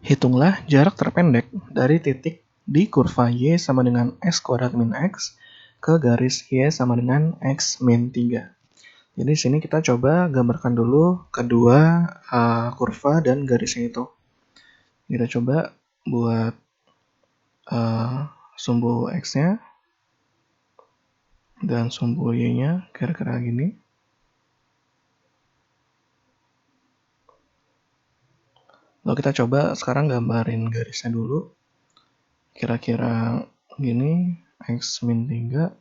Hitunglah jarak terpendek dari titik di kurva Y sama dengan X kuadrat min X ke garis Y sama dengan X min 3. Jadi di sini kita coba gambarkan dulu kedua kurva dan garisnya itu. Kita coba buat sumbu X-nya dan sumbu Y-nya kira-kira gini. Lalu kita coba sekarang gambarin garisnya dulu. Kira-kira gini, X min 3.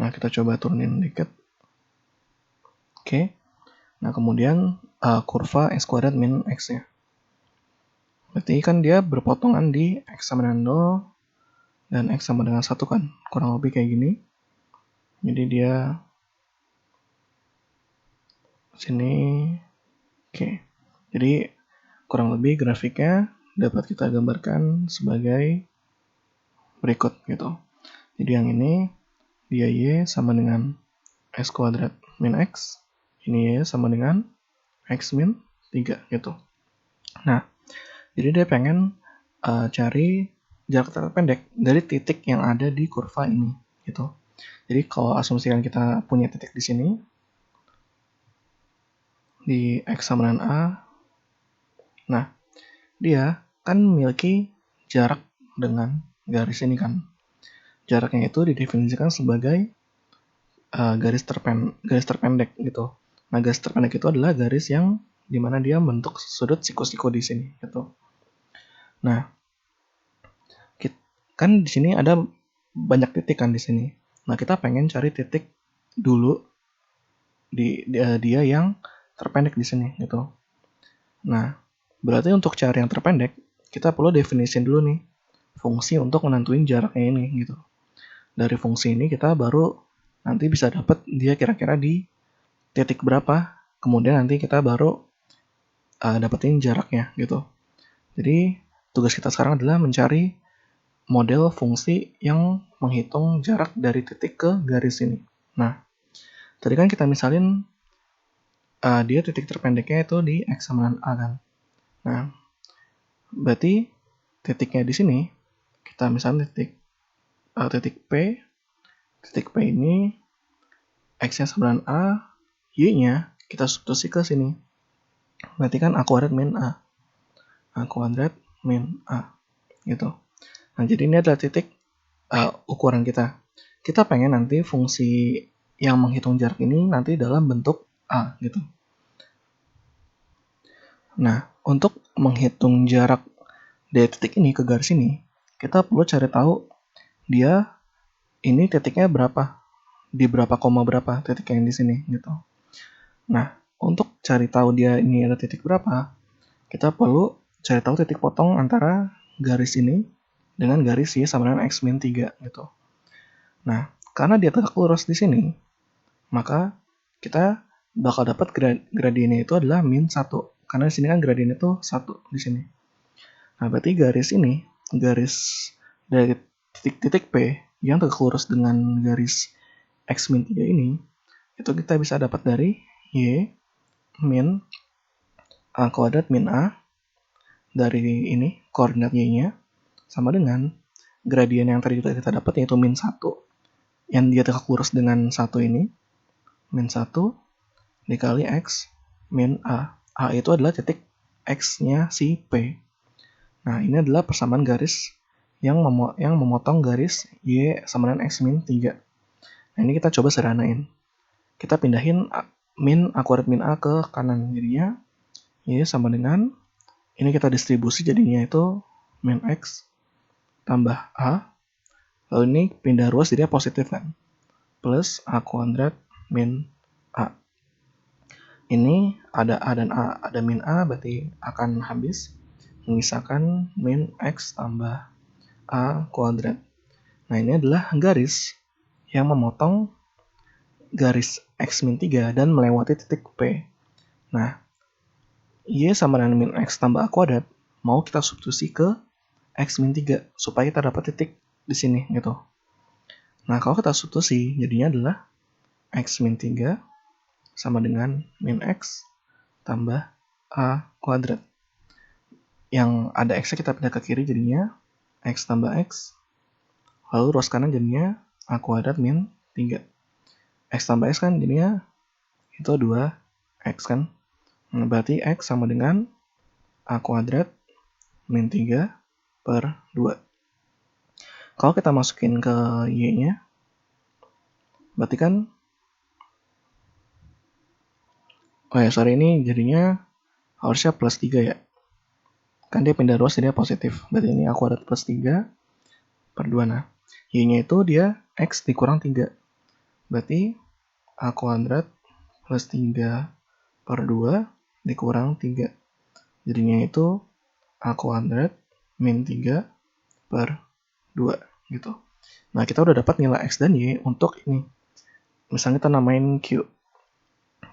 Nah, kita coba turunin dikit. Oke. Nah, kemudian kurva X kuadrat min X-nya. Berarti kan dia berpotongan di X sama dengan 0 dan X sama dengan 1 kan. Kurang lebih kayak gini. Jadi dia sini. Oke. Jadi kurang lebih grafiknya dapat kita gambarkan sebagai berikut gitu. Jadi yang ini dia Y sama dengan X kuadrat min X. Ini Y sama dengan X min 3 gitu. Nah, jadi dia pengen cari jarak terpendek dari titik yang ada di kurva ini gitu. Jadi kalau asumsikan kita punya titik di sini di X sama dengan A. Nah, dia kan memiliki jarak dengan garis ini kan. Jaraknya itu didefinisikan sebagai garis terpendek gitu. Nah, garis terpendek itu adalah garis yang dimana dia membentuk sudut siku-siku di sini gitu. Nah, kan di sini ada banyak titik kan di sini. Nah, kita pengen cari titik dulu di dia yang terpendek di sini gitu. Nah, berarti untuk cari yang terpendek, kita perlu definisiin dulu nih fungsi untuk menentuin jaraknya ini gitu. Dari fungsi ini kita baru nanti bisa dapat dia kira-kira di titik berapa. Kemudian nanti kita baru dapetin jaraknya gitu. Jadi tugas kita sekarang adalah mencari model fungsi yang menghitung jarak dari titik ke garis ini. Nah, tadi kan kita misalin dia titik terpendeknya itu di X sama dengan A kan. Nah, berarti titiknya di sini kita misalnya titik P. Titik P ini X-nya sama dengan A, Y-nya kita substitusi ke sini. Berarti kan A kuadrat min A. A kuadrat min A. Gitu. Nah, jadi ini adalah titik ukuran kita. Kita pengen nanti fungsi yang menghitung jarak ini nanti dalam bentuk A gitu. Nah, untuk menghitung jarak dari titik ini ke garis ini, kita perlu cari tahu dia ini titiknya berapa, di berapa koma berapa titik yang di sini gitu. Nah, untuk cari tahu dia ini ada titik berapa, kita perlu cari tahu titik potong antara garis ini dengan garis Y sama dengan X min 3 gitu. Nah, karena dia tegak lurus di sini, maka kita bakal dapat gradiennya itu adalah min 1. Karena di sini kan gradiennya itu 1 di sini. Nah, berarti garis ini, garis dari titik-titik P yang tegak lurus dengan garis X min 3 ini, itu kita bisa dapat dari Y min A kuadrat min A dari ini, koordinat Y-nya, sama dengan gradien yang tadi kita dapat yaitu min 1 yang dia tegak lurus dengan 1 ini, min 1 dikali X min A. A itu adalah titik X-nya si P. Nah, ini adalah persamaan garis yang memotong garis Y sama dengan X min 3. Nah, ini kita coba sederhanain. Kita pindahin min A kuadrat min A ke kanan. Jadinya Y sama dengan, ini kita distribusi jadinya itu min X tambah A. Lalu ini pindah ruas jadinya positif kan. Plus A kuadrat min A. Ini ada A dan A, ada min A berarti akan habis. Menyisakan min X tambah A kuadrat. Nah, ini adalah garis yang memotong garis X min 3 dan melewati titik P. Nah, Y sama dengan min X tambah A kuadrat mau kita substitusi ke X min 3 supaya kita dapat titik di sini gitu. Nah, kalau kita substitusi jadinya adalah X min 3 sama dengan min X tambah A kuadrat. Yang ada X kita pindah ke kiri jadinya X tambah X. Lalu ruas kanan jadinya A kuadrat min 3. X tambah X kan jadinya itu 2X kan. Nah, berarti X sama dengan A kuadrat min 3 per 2. Kalau kita masukin ke Y-nya, berarti kan ini jadinya harusnya plus 3 ya. Kan dia pindah ruas jadi positif. Berarti ini A kuadrat plus 3 per 2. Nah, Y-nya itu dia X dikurang 3. Berarti A kuadrat plus 3 per 2 dikurang 3. Jadinya itu A kuadrat min 3 per 2 gitu. Nah, kita udah dapat nilai X dan Y untuk ini. Misalnya kita namain Q.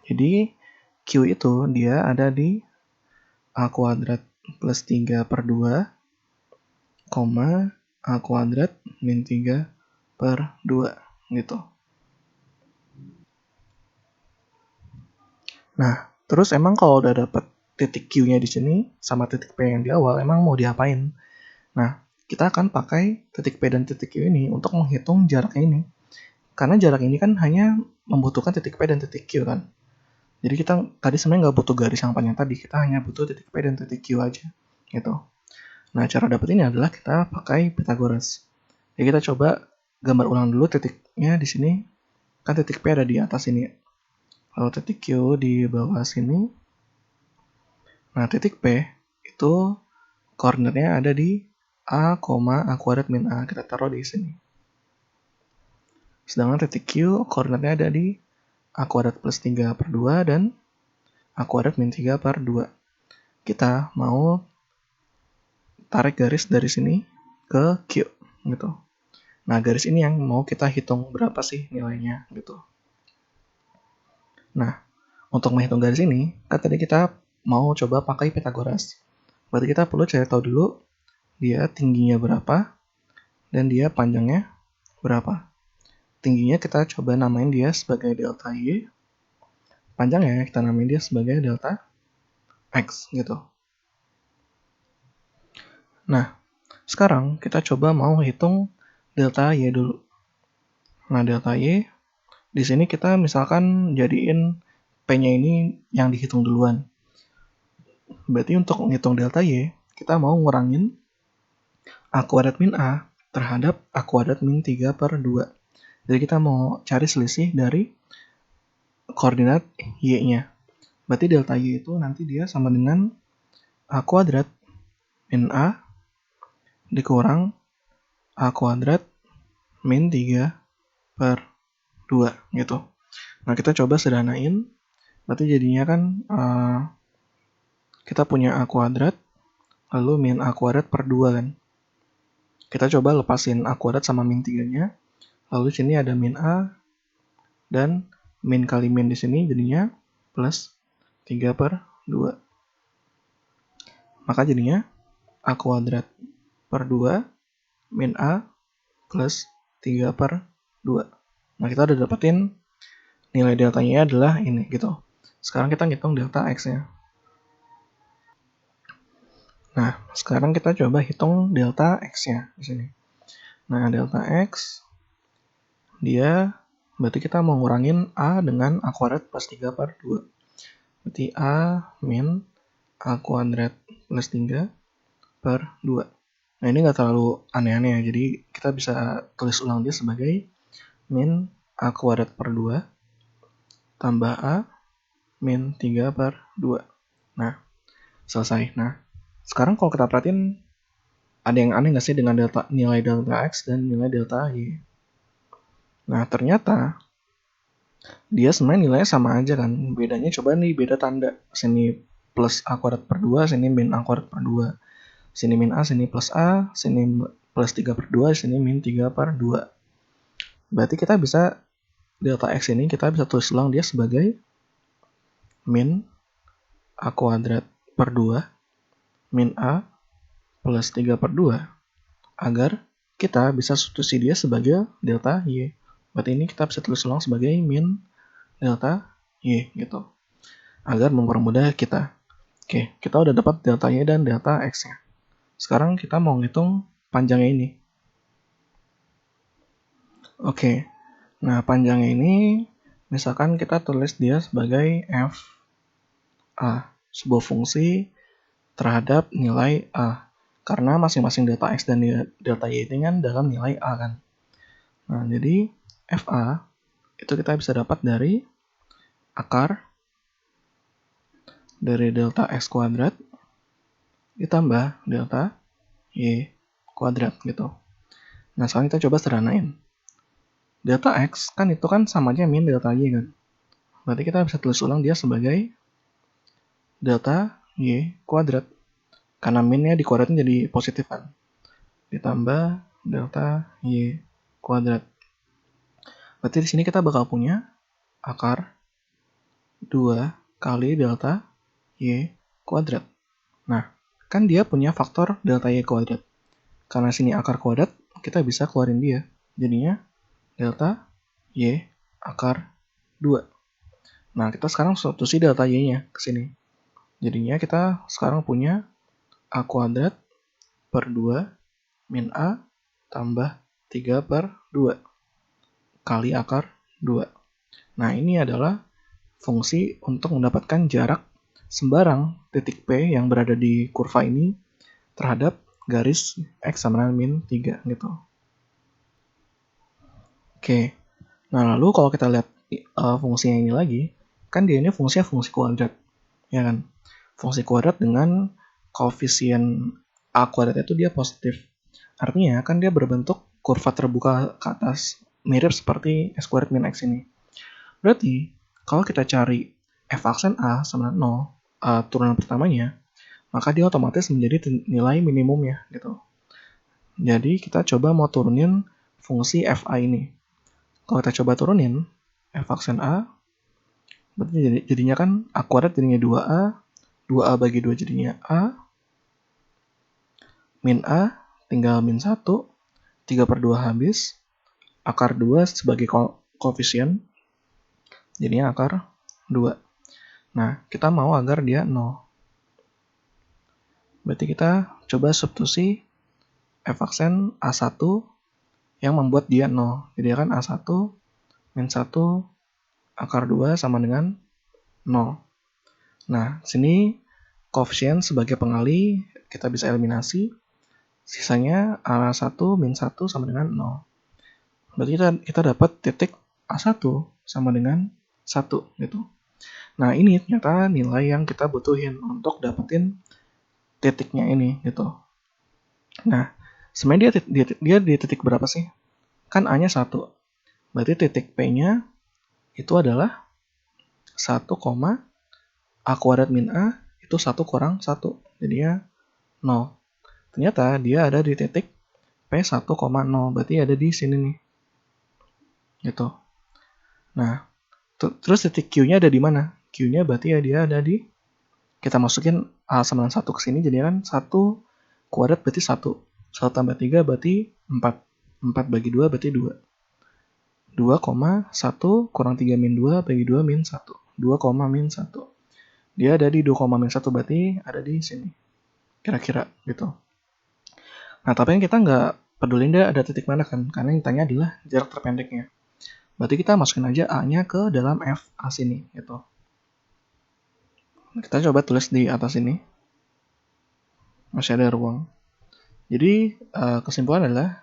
Jadi Q itu dia ada di A kuadrat plus 3 per 2, A kuadrat min 3 per 2 gitu. Nah, terus emang kalau udah dapet titik Q-nya di sini sama titik P yang di awal, emang mau diapain? Nah, kita akan pakai titik P dan titik Q ini untuk menghitung jaraknya ini. Karena jarak ini kan hanya membutuhkan titik P dan titik Q kan. Jadi kita tadi sebenarnya nggak butuh garis yang panjang tadi, kita hanya butuh titik P dan titik Q aja, gitu. Nah, cara dapet ini adalah kita pakai Pythagoras. Jadi kita coba gambar ulang dulu titiknya di sini. Kan titik P ada di atas ini. Lalu titik Q di bawah sini. Nah, titik P itu koordinatnya ada di A, A kuadrat min A. Kita taruh di sini. Sedangkan titik Q koordinatnya ada di A kuadrat plus 3 per 2 dan A kuadrat min 3 per 2. Kita mau tarik garis dari sini ke Q gitu. Nah, garis ini yang mau kita hitung berapa sih nilainya gitu. Nah, untuk menghitung garis ini, kan tadi kita mau coba pakai Pythagoras. Berarti kita perlu cari tahu dulu dia tingginya berapa dan dia panjangnya berapa. Tingginya kita coba namain dia sebagai delta Y. Panjangnya kita namain dia sebagai delta X gitu. Nah, sekarang kita coba mau hitung delta Y dulu. Nah, delta Y di sini kita misalkan jadiin P-nya ini yang dihitung duluan. Berarti untuk menghitung delta Y, kita mau ngurangin A kuadrat min A terhadap A kuadrat min 3 per 2. Jadi kita mau cari selisih dari koordinat Y-nya. Berarti delta Y itu nanti dia sama dengan A kuadrat min A dikurang A kuadrat min 3 per 2 gitu. Nah, kita coba sederhanain. Berarti jadinya kan kita punya A kuadrat lalu min A kuadrat per 2 kan. Kita coba lepasin A kuadrat sama min 3-nya. Lalu sini ada min A dan min kali min di sini jadinya plus 3 per 2. Maka jadinya A kuadrat per 2 min A plus 3 per 2. Nah, kita udah dapetin nilai deltanya adalah ini gitu. Sekarang kita ngitung delta X-nya. Nah, sekarang kita coba hitung delta X-nya di sini. Nah, delta X dia berarti kita mau ngurangin A dengan A kuadrat plus 3 per 2. Berarti A min A kuadrat plus 3 per 2. Nah, ini nggak terlalu aneh-aneh ya. Jadi kita bisa tulis ulang dia sebagai min A kuadrat per 2 tambah A min 3 per 2. Nah, selesai. Nah, sekarang kalau kita perhatiin ada yang aneh nggak sih dengan nilai delta X dan nilai delta Y? Nah, ternyata dia sebenarnya nilainya sama aja kan. Bedanya coba nih beda tanda. Sini plus A kuadrat per 2, sini min A kuadrat per 2. Sini min A, sini plus A, sini plus 3 per 2, sini min 3 per 2. Berarti kita bisa delta X ini kita bisa tulis ulang dia sebagai min A kuadrat per 2 min A plus 3 per 2 agar kita bisa substitusi dia sebagai delta Y. Berarti ini kita bisa tulis ulang sebagai min delta Y gitu. agar mempermudah kita. Oke, kita udah dapat delta Y dan delta X-nya. Sekarang kita mau ngitung panjangnya ini. Oke, nah panjangnya ini misalkan kita tulis dia sebagai f a, sebuah fungsi terhadap nilai a. Karena masing-masing delta X dan delta Y ini kan dalam nilai a kan. Nah, jadi f a itu kita bisa dapat dari akar dari delta X kuadrat ditambah delta Y kuadrat gitu. Nah, sekarang kita coba sederhanain. Delta X kan itu kan sama aja min delta Y kan. Berarti kita bisa tulis ulang dia sebagai delta Y kuadrat. Karena minnya dikuadratin jadi positif kan. Ditambah delta Y kuadrat. Berarti di sini kita bakal punya akar 2 kali delta Y kuadrat. Nah, kan dia punya faktor delta Y kuadrat. Karena sini akar kuadrat, kita bisa keluarin dia. Jadinya delta Y akar 2. Nah, kita sekarang substitusi delta Y-nya ke sini. Jadinya kita sekarang punya A kuadrat per 2 min A tambah 3 per 2 kali akar 2. Nah, ini adalah fungsi untuk mendapatkan jarak sembarang titik P yang berada di kurva ini terhadap garis X sama dengan min 3 gitu. Oke, nah lalu kalau kita lihat fungsinya ini lagi, kan dia ini fungsi kuadrat, ya kan? Fungsi kuadrat dengan koefisien A kuadrat itu dia positif. Artinya kan dia berbentuk kurva terbuka ke atas, mirip seperti S kuadrat min X ini. Berarti, kalau kita cari f aksen A sama dengan 0, turunan pertamanya, maka dia otomatis menjadi nilai minimumnya gitu. Jadi kita coba mau turunin fungsi fa ini. Kalau kita coba turunin f aksen A, berarti jadinya kan A kuadrat jadinya 2A, 2A bagi 2 jadinya A, min A tinggal min 1, 3 per 2 habis, akar 2 sebagai koefisien, jadinya akar 2. Nah, kita mau agar dia 0. Berarti kita coba substitusi f aksen A1 yang membuat dia 0. Jadi kan A1 min 1 akar 2 sama dengan 0. Nah, sini koefisien sebagai pengali kita bisa eliminasi. Sisanya A1 min 1 sama dengan 0. Berarti kita dapat titik A1 sama dengan 1 gitu. Nah, ini ternyata nilai yang kita butuhin untuk dapetin titiknya ini gitu. Nah, sebenarnya dia di titik berapa sih? Kan A-nya 1. Berarti titik P-nya itu adalah 1, A kuadrat min A itu 1 kurang 1. Jadinya 0. Ternyata dia ada di titik P1,0. Berarti ada di sini nih. Gitu. Nah, terus titik Q-nya ada di mana? Q-nya berarti ya dia ada di, kita masukin A sama dengan 1 ke sini, jadi kan 1 kuadrat berarti 1. 1 tambah 3 berarti 4. 4 bagi 2 berarti 2. 2,1 kurang 3 min 2 bagi 2 min 1. 2, min 1. Dia ada di 2, min 1 berarti ada di sini. Kira-kira gitu. Nah, tapi kita nggak pedulin dia ada titik mana kan, karena yang ditanya adalah jarak terpendeknya. Berarti kita masukin aja A-nya ke dalam F A sini gitu. Kita coba tulis di atas ini. Masih ada ruang. Jadi kesimpulan adalah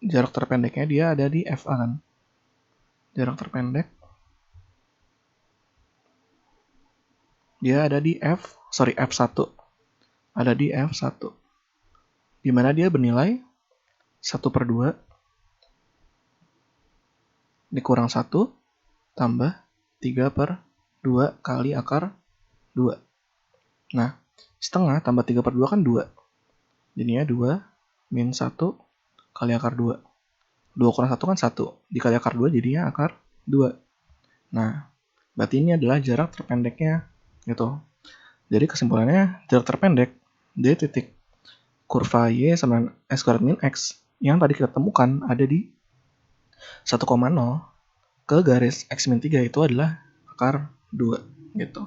jarak terpendeknya dia ada di FA kan. Jarak terpendek dia ada di F1. Ada di F1. Dimana dia bernilai 1 per 2 dikurang 1 tambah 3 per 2 kali akar 2. Nah, setengah tambah 3 per 2 kan 2. Jadinya 2 min 1 kali akar 2. 2 kurang 1 kan 1. Dikali akar 2 jadinya akar 2. Nah, berarti ini adalah jarak terpendeknya gitu. Jadi kesimpulannya jarak terpendek dari titik kurva Y sama S kuadrat min X yang tadi kita temukan ada di 1,0 ke garis X min 3 itu adalah akar 2 gitu.